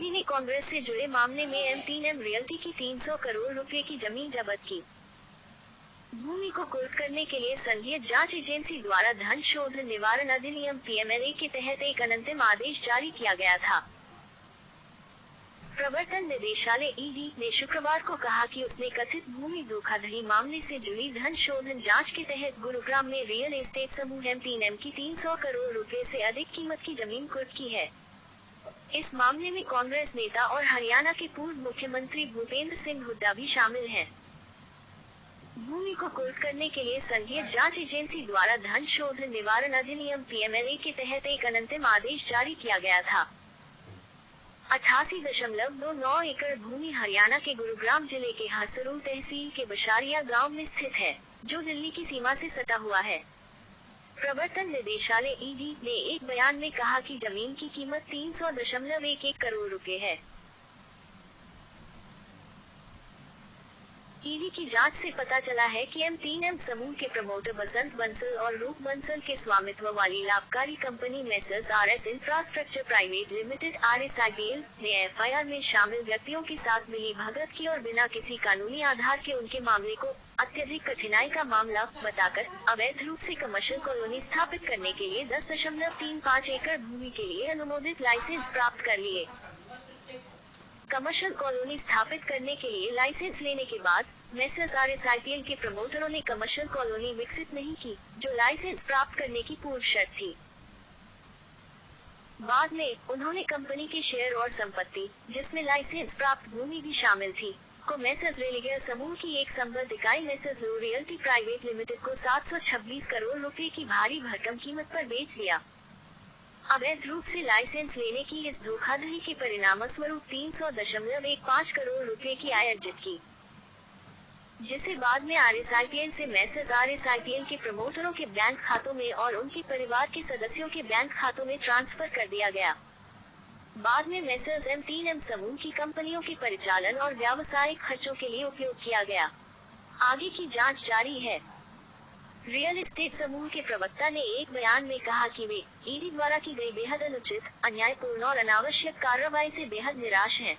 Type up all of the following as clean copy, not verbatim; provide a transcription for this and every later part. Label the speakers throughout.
Speaker 1: ED ने कांग्रेस से जुड़े मामले में M3M रियल्टी की 300 करोड़ रुपए की जमीन जब्त की। भूमि को कुर्क करने के लिए संघीय जांच एजेंसी द्वारा धन शोधन निवारण अधिनियम PMLA के तहत एक अंतिम आदेश जारी किया गया था। प्रवर्तन निदेशालय ईडी ने शुक्रवार को कहा कि उसने कथित भूमि धोखाधड़ी मामले से जुड़ी धन शोधन जांच के तहत गुरुग्राम में रियल एस्टेट समूह M3M की 300 करोड़ रुपए से अधिक कीमत की जमीन कुर्क की है। इस मामले में कांग्रेस नेता और हरियाणा के पूर्व मुख्यमंत्री भूपेंद्र सिंह हुड्डा भी शामिल हैं। भूमि को कुर्क करने के लिए संघीय जांच एजेंसी द्वारा धन शोधन निवारण अधिनियम PMLA के तहत एक अंतिम आदेश जारी किया गया था। 88.29 एकड़ भूमि हरियाणा के गुरुग्राम जिले के हसरूल तहसील के बशारिया गांव में स्थित है, जो दिल्ली की सीमा से सटा हुआ है। प्रवर्तन निदेशालय ईडी ने एक बयान में कहा कि जमीन की कीमत 300.11 करोड़ रुपए है। ईडी की जांच से पता चला है कि M3M समूह के प्रमोटर बसंत बंसल और रूप बंसल के स्वामित्व वाली लाभकारी company messrs RS infrastructure private limited RSIPL ने FIR में शामिल व्यक्तियों के साथ मिली भगत की और बिना किसी कानूनी आधार के उनके मामले को अत्यधिक कठिनाई का मामला बताकर अवैध रूप से कमर्शियल कॉलोनी स्थापित करने के लिए 10.35 एकड़ भूमि के लिए अनुमोदित लाइसेंस प्राप्त कर लिए। कमर्शियल कॉलोनी स्थापित करने के लिए लाइसेंस लेने के बाद मेसर्स RSIPL के प्रमोटरों ने कमर्शियल कॉलोनी विकसित नहीं की, जो लाइसेंस प्राप्त करने की पूर्व शर्त थी। बाद में उन्होंने कंपनी के शेयर और संपत्ति, जिसमें लाइसेंस प्राप्त भूमि भी शामिल थी, को मेसर्स रेलिगेयर समूह की एक संबद्ध इकाई मेसर्स लो रियल्टी प्राइवेट लिमिटेड को 726 करोड़ रुपए की भारी भरकम कीमत पर बेच लिया। अवैध रूप से लाइसेंस लेने की इस धोखाधड़ी के परिणामस्वरूप 300.15 करोड़ रुपए की आय अर्जित की, जिसे बाद में RSIPL से मेसर्स RSIPL के प्रमोटरों के बैंक खातों में और उनके परिवार के सदस्यों के बैंक खातों में ट्रांसफर कर दिया गया। बाद में मेसर्स M3M समूह की कंपनियों के परिचालन और व्यावसायिक खर्चों के लिए उपयोग किया गया। आगे की जांच जारी है। रियल एस्टेट समूह के प्रवक्ता ने एक बयान में कहा कि वे ईडी द्वारा की गई बेहद अनुचित, अन्यायपूर्ण और अनावश्यक कार्रवाई से बेहद निराश हैं।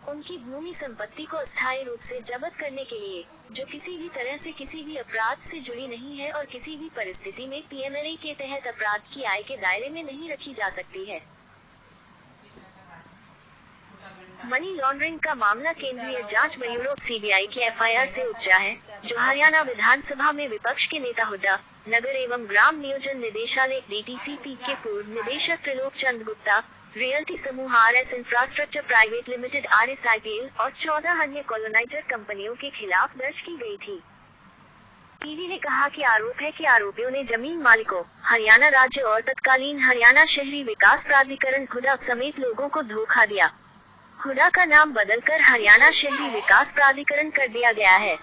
Speaker 1: उनकी भूमि संपत्ति को अस्थायी रूप से जब्त करने के लिए, जो किसी भी तरह से किसी भी अपराध से जुड़ी नहीं है और किसी भी परिस्थिति में PMLA के तहत अपराध की आय के दायरे में नहीं रखी जा सकती है। मनी लॉन्ड्रिंग का मामला केंद्रीय जांच ब्यूरो CBI की FIR से उपजा है, जो हरियाणा विधानसभा में विपक्ष के नेता हुड्डा, नगर एवं ग्राम नियोजन निदेशालय DTCP के पूर्व निदेशक त्रिलोक चंद गुप्ता, रियल्टी समूह RS infrastructure private limited RSIPL और 14 अन्य कॉलोनाइजर कंपनियों के खिलाफ दर्ज की गई थी। ईडी ने कहा कि आरोप है कि आरोपियों ने जमीन मालिकों, हरियाणा राज्य और तत्कालीन हरियाणा शहरी विकास प्राधिकरण हुडा समेत लोगों को धोखा दिया। हुडा का नाम बदलकर हरियाणा शहरी विकास प्राधिकरण कर दिया गया है।